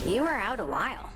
You were out a while.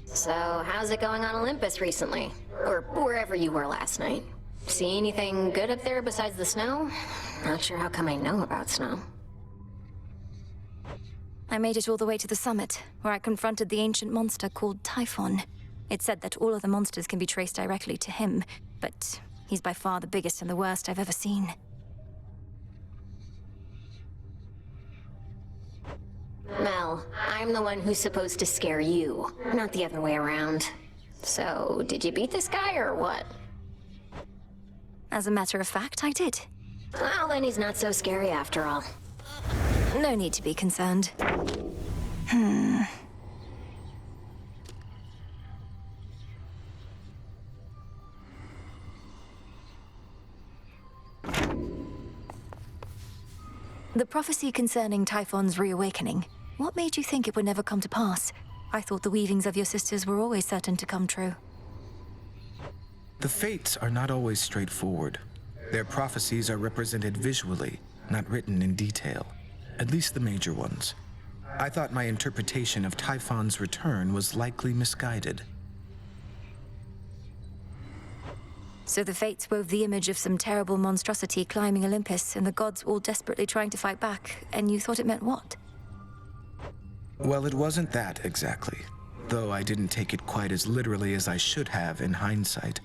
So, how's it going on Olympus recently? Or wherever you were last night? See anything good up there besides the snow? Not sure how come I know about snow. I made it all the way to the summit, where I confronted the ancient monster called Typhon. It said that all of the monsters can be traced directly to him, but he's by far the biggest and the worst I've ever seen. Mel, I'm the one who's supposed to scare you, not the other way around. So, did you beat this guy or what? As a matter of fact, I did. Well, then he's not so scary after all. No need to be concerned. The prophecy concerning Typhon's reawakening. What made you think it would never come to pass? I thought the weavings of your sisters were always certain to come true. The fates are not always straightforward. Their prophecies are represented visually, not written in detail. At least the major ones. I thought my interpretation of Typhon's return was likely misguided. So the fates wove the image of some terrible monstrosity climbing Olympus, and the gods all desperately trying to fight back, and you thought it meant what? Well, it wasn't that exactly. Though I didn't take it quite as literally as I should have in hindsight.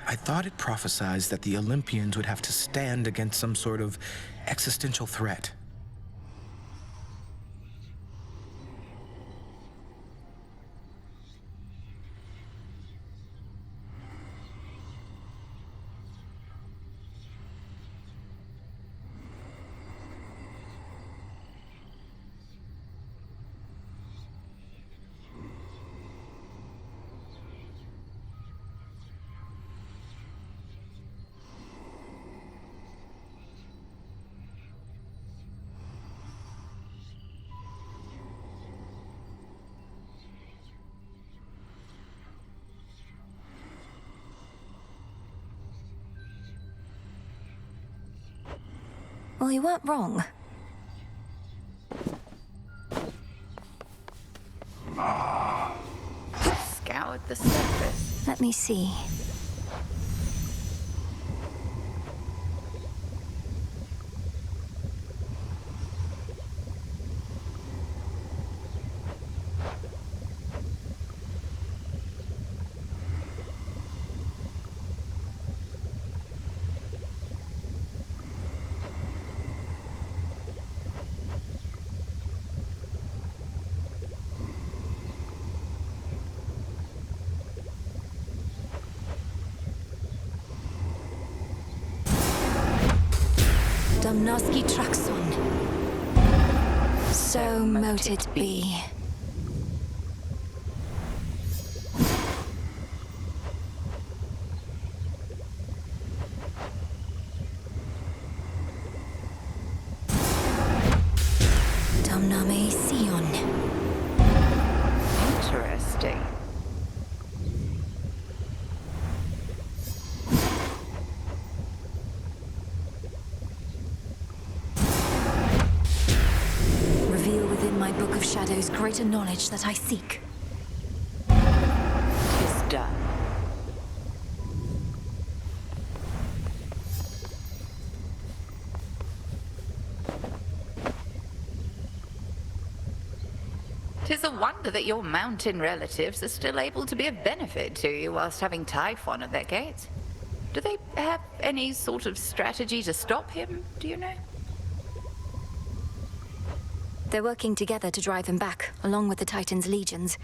I thought it prophesied that the Olympians would have to stand against some sort of existential threat. Well, you weren't wrong. Scoured the surface. Let me see. Domnoski Traxon. So mote it be. Domname Sion. Interesting. Reveal within my book of shadows greater knowledge that I seek. 'Tis done.'Tis a wonder that your mountain relatives are still able to be of benefit to you whilst having Typhon at their gates. Do they have any sort of strategy to stop him, do you know? They're working together to drive him back, along with the Titan's legions.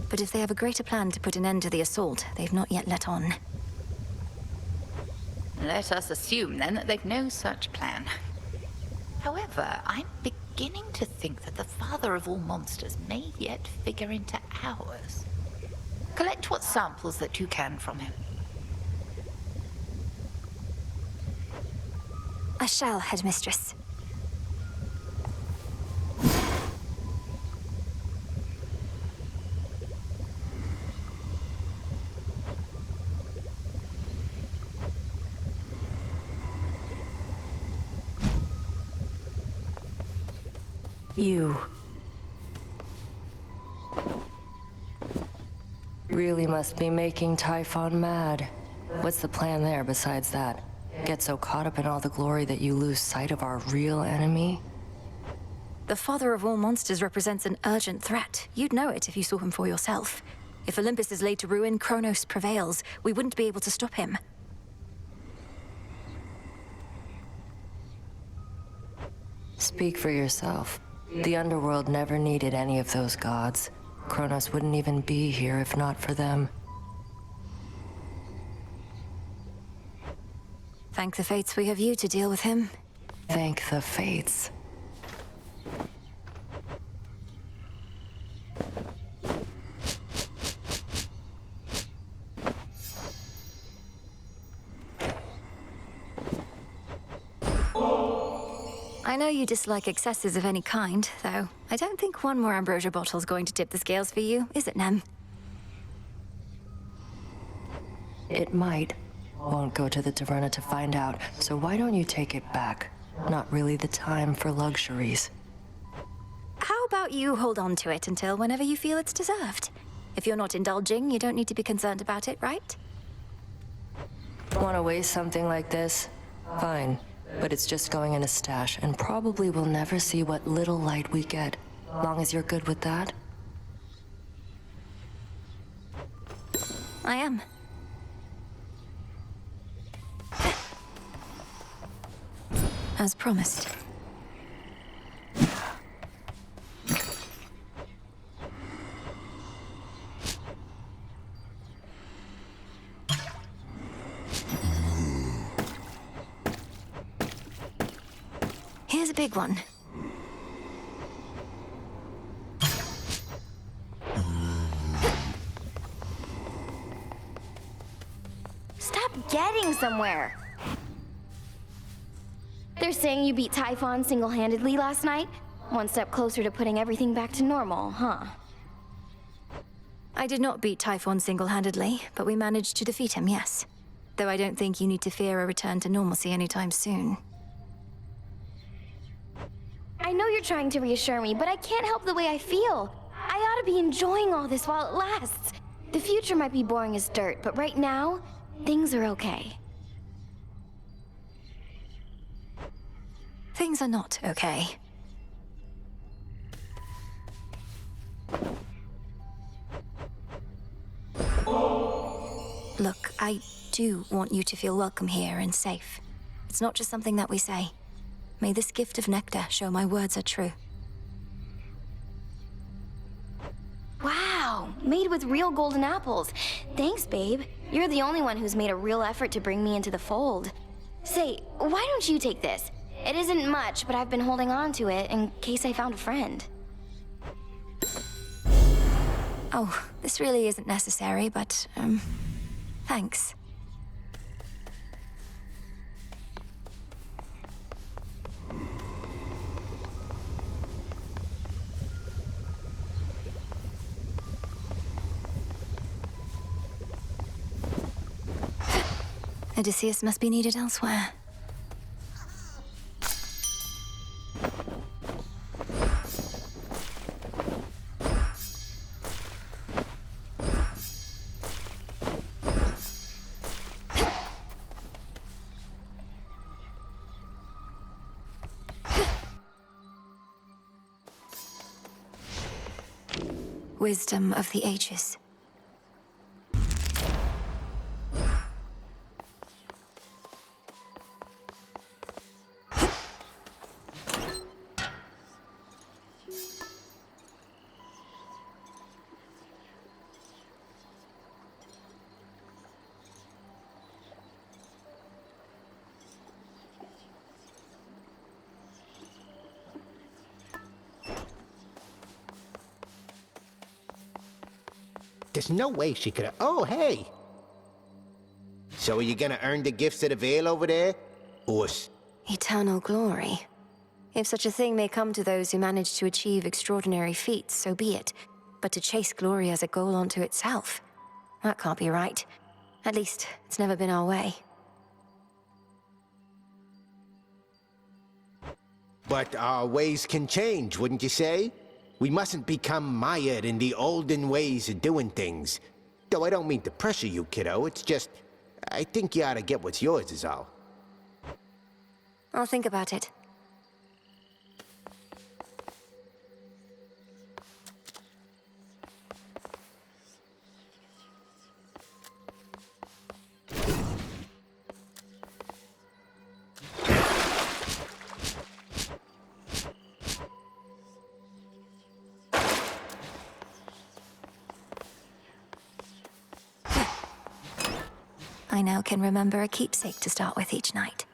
But if they have a greater plan to put an end to the assault, they've not yet let on. Let us assume, then, that they've no such plan. However, I'm beginning to think that the father of all monsters may yet figure into ours. Collect what samples that you can from him. I shall, Headmistress. You. really must be making Typhon mad. What's the plan there besides that? Get so caught up in all the glory that you lose sight of our real enemy? The father of all monsters represents an urgent threat. You'd know it if you saw him for yourself. If Olympus is laid to ruin, Kronos prevails. We wouldn't be able to stop him. Speak for yourself. The underworld never needed any of those gods. Kronos wouldn't even be here if not for them. Thank the fates we have you to deal with him. Thank the fates. I know you dislike excesses of any kind, though. I don't think one more ambrosia bottle's going to tip the scales for you, is it, Nem? It might. Won't go to the Taverna to find out, so why don't you take it back? Not really the time for luxuries. How about you hold on to it until whenever you feel it's deserved? If you're not indulging, you don't need to be concerned about it, right? Want to waste something like this? Fine. But it's just going in a stash, and probably we'll never see what little light we get. Long as you're good with that? I am. As promised. Here's a big one. Stop getting somewhere! They're saying you beat Typhon single-handedly last night? One step closer to putting everything back to normal, huh? I did not beat Typhon single-handedly, but we managed to defeat him, yes. Though I don't think you need to fear a return to normalcy anytime soon. I know you're trying to reassure me, but I can't help the way I feel. I ought to be enjoying all this while it lasts. The future might be boring as dirt, but right now, things are okay. Things are not okay. Look, I do want you to feel welcome here and safe. It's not just something that we say. May this gift of nectar show my words are true. Wow, made with real golden apples. Thanks, babe. You're the only one who's made a real effort to bring me into the fold. Say, why don't you take this? It isn't much, but I've been holding on to it in case I found a friend. Oh, this really isn't necessary, but, thanks. Odysseus must be needed elsewhere. Wisdom of the ages. There's no way she could have. Oh, hey! So are you gonna earn the gifts of the Veil over there? Or Eternal glory. If such a thing may come to those who manage to achieve extraordinary feats, so be it. But to chase glory as a goal unto itself, that can't be right. At least, it's never been our way. But our ways can change, wouldn't you say? We mustn't become mired in the olden ways of doing things. Though I don't mean to pressure you, kiddo. It's just, I think you ought to get what's yours is all. I'll think about it. I now can remember a keepsake to start with each night.